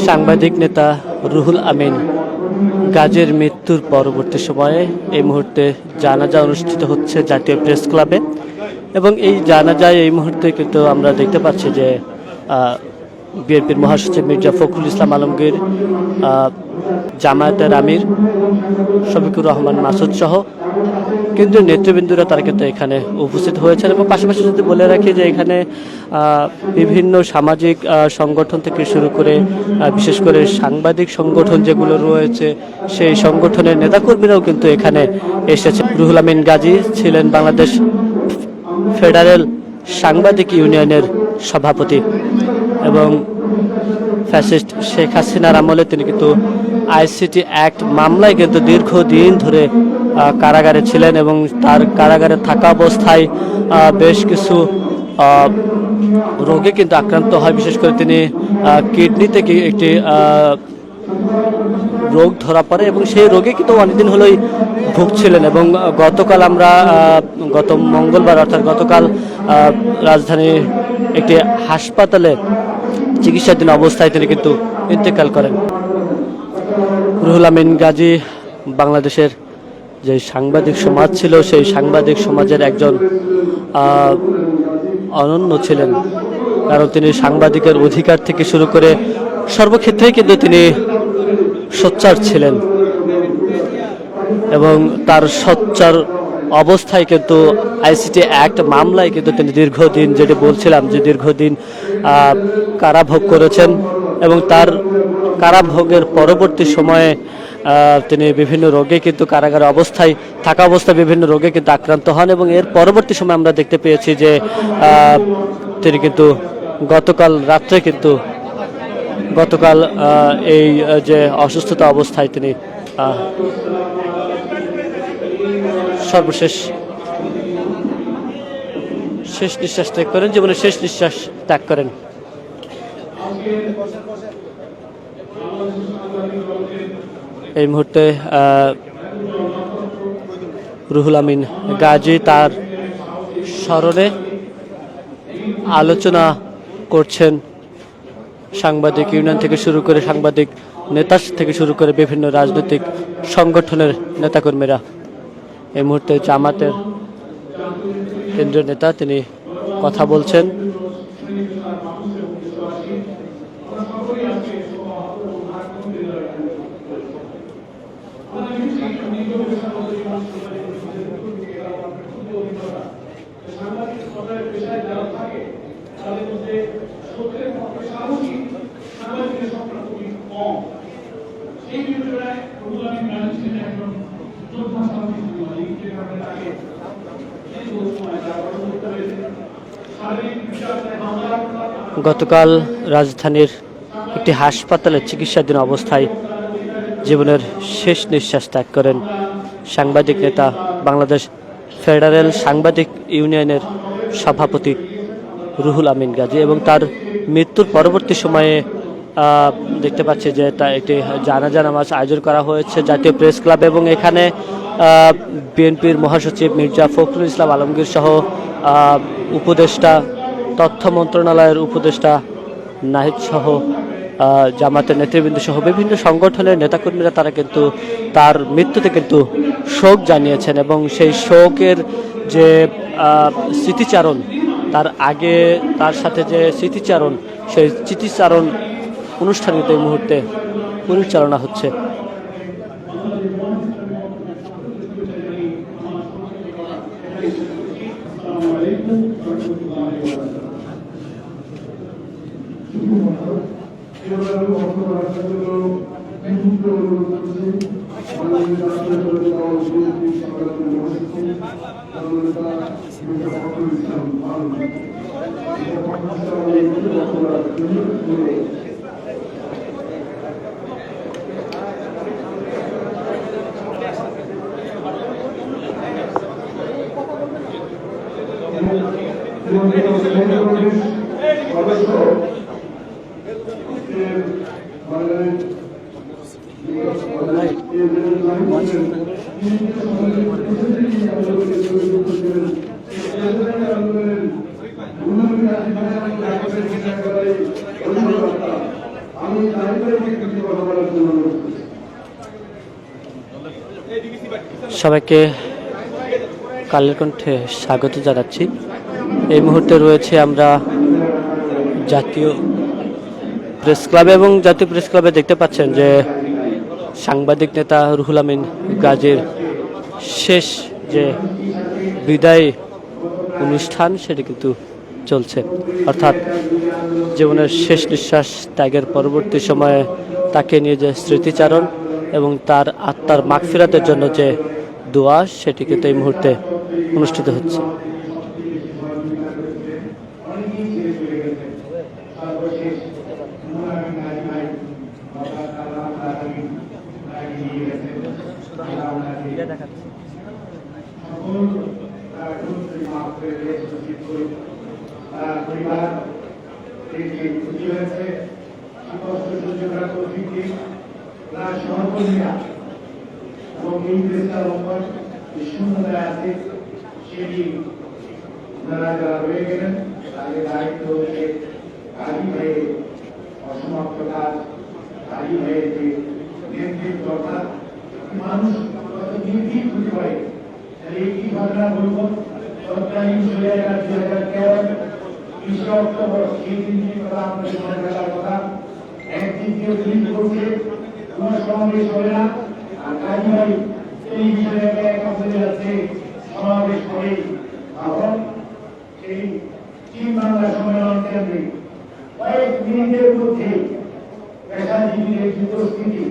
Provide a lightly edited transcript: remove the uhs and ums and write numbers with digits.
সাংবাদিক নেতা রুহুল আমিন গাজীর মৃত্যুর পরবর্তী সময়ে এই মুহূর্তে জানাজা অনুষ্ঠিত হচ্ছে জাতীয় প্রেস ক্লাবে। এবং এই জানাজায় এই মুহূর্তে কিন্তু আমরা দেখতে পাচ্ছি যে বিএনপির মহাসচিব মির্জা ফখরুল ইসলাম আলমগীর, জামায়াতের আমির শফিকুর রহমান মাসুদ সহ কেন্দ্রীয় নেতৃবৃন্দরা তারা কিন্তু এখানে উপস্থিত হয়েছেন। এবং পাশাপাশি যদি বলে রাখি যে এখানে বিভিন্ন সামাজিক সংগঠন থেকে শুরু করে বিশেষ করে সাংবাদিক সংগঠন যেগুলো রয়েছে সেই সংগঠনের নেতাকর্মীরাও কিন্তু এখানে এসেছে। রুহুল আমিন গাজী ছিলেন বাংলাদেশ ফেডারেল সাংবাদিক ইউনিয়নের সভাপতি এবং ফ্যাসিস্ট শেখ হাসিনার আমলে তিনি কিন্তু আইসিটি অ্যাক্ট মামলায় কিন্তু দীর্ঘদিন ধরে কারাগারে ছিলেন এবং তার কারাগারে থাকা অবস্থায় বেশ কিছু রোগে কিন্তু আক্রান্ত হয়। বিশেষ করে তিনি কিডনি থেকে একটি রোগ ধরা পড়ে এবং সেই রোগে কিন্তু অনেকদিন হলোই ভুগছিলেন। এবং গতকাল আমরা গত মঙ্গলবার অর্থাৎ গতকাল রাজধানীর একটি হাসপাতালে চিকিৎসাধীন অবস্থায় তিনি কিন্তু ইন্তেকাল করেন। রুহুল আমিন গাজী বাংলাদেশের যে সাংবাদিক সমাজ ছিল সেই সাংবাদিক সমাজের একজন অনন্য ছিলেন, কারণ তিনি সাংবাদিকের অধিকার থেকে শুরু করে সর্বক্ষেত্রেই কিন্তু তিনি সোচ্চার ছিলেন এবং তার সোচ্চার অবস্থায় কিন্তু আইসিটি অ্যাক্ট মামলায় কিন্তু তিনি দীর্ঘদিন, যেটি বলছিলাম যে দীর্ঘদিন কারাভোগ করেছেন এবং তার কারাভোগের পরবর্তী সময়ে তিনি বিভিন্ন রোগে কিন্তু কারাগারে অবস্থায় থাকা অবস্থায় বিভিন্ন রোগে কিন্তু আক্রান্ত হন এবং এর পরবর্তী সময় আমরা দেখতে পেয়েছি যে তিনি কিন্তু গতকাল রাত্রে কিন্তু এই যে অসুস্থতা অবস্থায় তিনি সর্বশেষ নিঃশ্বাস ত্যাগ করেন, জীবনের শেষ নিঃশ্বাস ত্যাগ করেন। এই মুহূর্তে রুহুল আমিন গাজী তার স্মরণে আলোচনা করছেন সাংবাদিক ইউনিয়ন থেকে শুরু করে সাংবাদিক নেতা থেকে শুরু করে বিভিন্ন রাজনৈতিক সংগঠনের নেতাকর্মীরা। এই মুহূর্তে জামাতের কেন্দ্রীয় নেতা তিনি কথা বলছেন। গতকাল রাজধানীর একটি হাসপাতালে চিকিৎসাধীন অবস্থায় জীবনের শেষ নিঃশ্বাস ত্যাগ করেন সাংবাদিক নেতা, বাংলাদেশ ফেডারেল সাংবাদিক ইউনিয়নের সভাপতি রুহুল আমিন গাজী। এবং তার মৃত্যুর পরবর্তী সময়ে দেখতে পাচ্ছি যে তা একটি জানাজা নামাজ আয়োজন করা হয়েছে জাতীয় প্রেস ক্লাব এবং এখানে বিএনপির মহাসচিব মির্জা ফখরুল ইসলাম আলমগীর সহ উপদেষ্টা, তথ্য মন্ত্রণালয়ের উপদেষ্টা নাহিদ সহ জামাতের নেতৃবৃন্দ সহ বিভিন্ন সংগঠনের নেতাকর্মীরা তারা কিন্তু তার মৃত্যুতে কিন্তু শোক জানিয়েছেন এবং সেই শোকের যে স্মৃতিচারণ, তার আগে তার সাথে যে স্মৃতিচারণ, সেই স্মৃতিচারণ অনুষ্ঠান কিন্তু এই মুহূর্তে পরিচালনা হচ্ছে। সবাইকে কালের কণ্ঠে স্বাগত জানাচ্ছি। এই মুহূর্তে রয়েছে আমরা জাতীয় প্রেস ক্লাবে, এবং জাতীয় প্রেস ক্লাবে দেখতে পাচ্ছেন যে সাংবাদিক নেতা রুহুল আমিন গাজীর শেষ যে বিদায় অনুষ্ঠান সেটি কিন্তু চলছে, অর্থাৎ জীবনের শেষ নিঃশ্বাস ত্যাগের পরবর্তী সময়ে তাকে নিয়ে যে স্মৃতিচারণ এবং তার আত্মার মাগফিরাতের জন্য যে দোয়া সেটি কিন্তু এই মুহূর্তে অনুষ্ঠিত হচ্ছে। অসমাপ্ত কাজ দায়ী হয়েছে নেতৃত্ব, অর্থাৎ মানুষ কত নির্ভীক হতে পারে। এই কি ঘটনা বলবো, সরকারি 2013 অক্টোবর সেই দিনটির কথা আপনাদের মনে রাখার কথা। একদিন কেউ টুইট করছে কোন সমাবেশ হবে না, আর কাজী ভাই টেলিভিশনে একাউন্টে যাচ্ছে সমাবেশ করে। এখন এই চীন বাংলা সম্মেলন কেন্দ্রে কয়েক মিনিটের মধ্যে পেশাজীবীদের উপস্থিতি